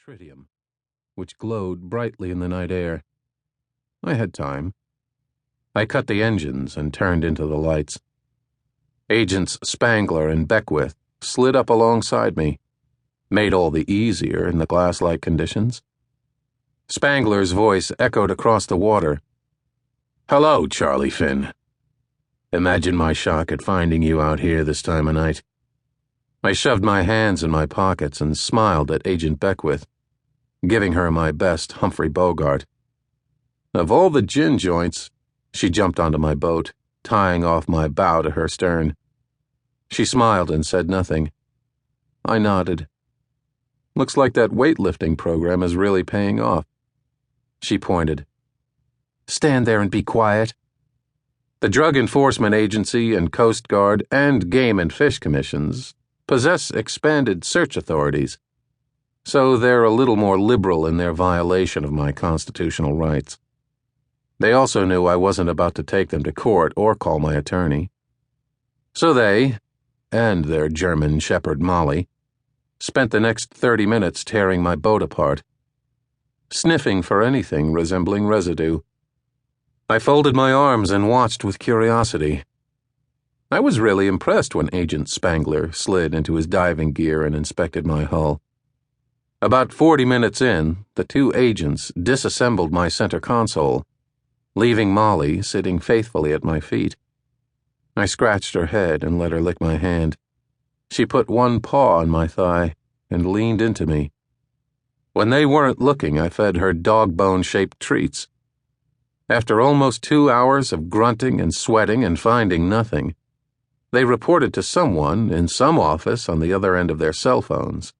tritium, which glowed brightly in the night air. I had time. I cut the engines and turned into the lights. Agents Spangler and Beckwith slid up alongside me, made all the easier in the glass-like conditions. Spangler's voice echoed across the water. "Hello, Charlie Finn. Imagine my shock at finding you out here this time of night." I shoved my hands in my pockets and smiled at Agent Beckwith, giving her my best Humphrey Bogart. Of all the gin joints, she jumped onto my boat, tying off my bow to her stern. She smiled and said nothing. I nodded. "Looks like that weightlifting program is really paying off." She pointed. "Stand there and be quiet." The Drug Enforcement Agency and Coast Guard and Game and Fish Commissions possess expanded search authorities, so they're a little more liberal in their violation of my constitutional rights. They also knew I wasn't about to take them to court or call my attorney. So they, and their German shepherd Molly, spent the next 30 minutes tearing my boat apart, sniffing for anything resembling residue. I folded my arms and watched with curiosity. I was really impressed when Agent Spangler slid into his diving gear and inspected my hull. About 40 minutes in, the two agents disassembled my center console, leaving Molly sitting faithfully at my feet. I scratched her head and let her lick my hand. She put one paw on my thigh and leaned into me. When they weren't looking, I fed her dog-bone-shaped treats. After almost 2 hours of grunting and sweating and finding nothing, they reported to someone in some office on the other end of their cell phones,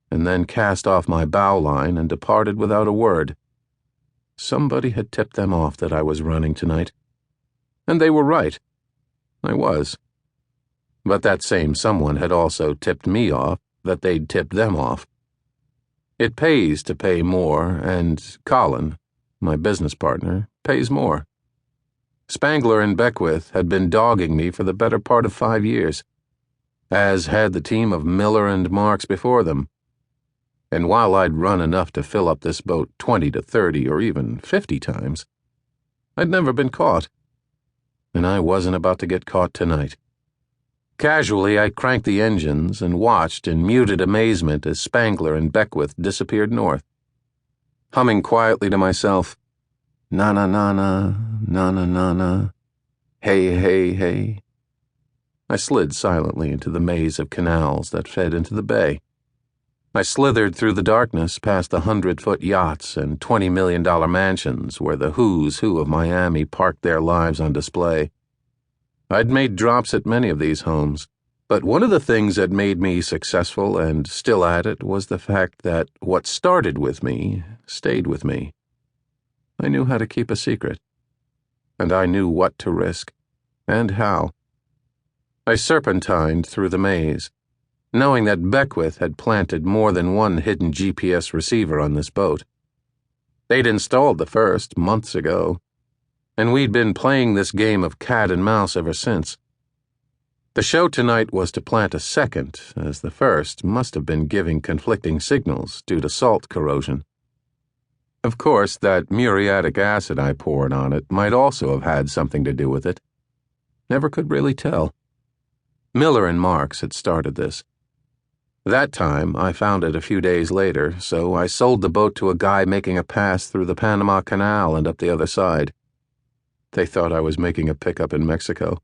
and then cast off my bow line and departed without a word. Somebody had tipped them off that I was running tonight. And they were right. I was. But that same someone had also tipped me off that they'd tipped them off. It pays to pay more, and Colin, my business partner, pays more. Spangler and Beckwith had been dogging me for the better part of 5 years, as had the team of Miller and Marks before them. And while I'd run enough to fill up this boat 20 to 30 or even 50 times, I'd never been caught. And I wasn't about to get caught tonight. Casually, I cranked the engines and watched in muted amazement as Spangler and Beckwith disappeared north, humming quietly to myself, "Na-na-na-na, na-na-na-na, hey, hey, hey." I slid silently into the maze of canals that fed into the bay. I slithered through the darkness past the 100-foot yachts and $20 million mansions where the who's who of Miami parked their lives on display. I'd made drops at many of these homes, but one of the things that made me successful and still at it was the fact that what started with me stayed with me. I knew how to keep a secret, and I knew what to risk, and how. I serpentined through the maze, knowing that Beckwith had planted more than one hidden GPS receiver on this boat. They'd installed the first months ago, and we'd been playing this game of cat and mouse ever since. The show tonight was to plant a second, as the first must have been giving conflicting signals due to salt corrosion. Of course, that muriatic acid I poured on it might also have had something to do with it. Never could really tell. Miller and Marks had started this. That time, I found it a few days later, so I sold the boat to a guy making a pass through the Panama Canal and up the other side. They thought I was making a pickup in Mexico.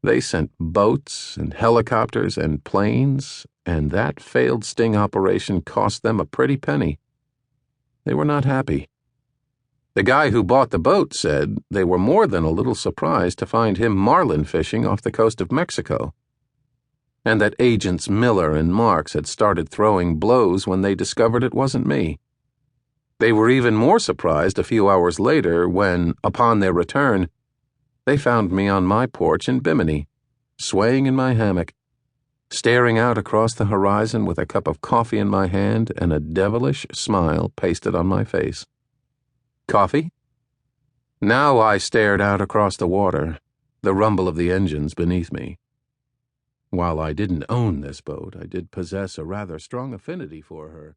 They sent boats and helicopters and planes, and that failed sting operation cost them a pretty penny. They were not happy. The guy who bought the boat said they were more than a little surprised to find him marlin fishing off the coast of Mexico, and that agents Miller and Marks had started throwing blows when they discovered it wasn't me. They were even more surprised a few hours later when, upon their return, they found me on my porch in Bimini, swaying in my hammock, staring out across the horizon with a cup of coffee in my hand and a devilish smile pasted on my face. Coffee? Now I stared out across the water, the rumble of the engines beneath me. While I didn't own this boat, I did possess a rather strong affinity for her.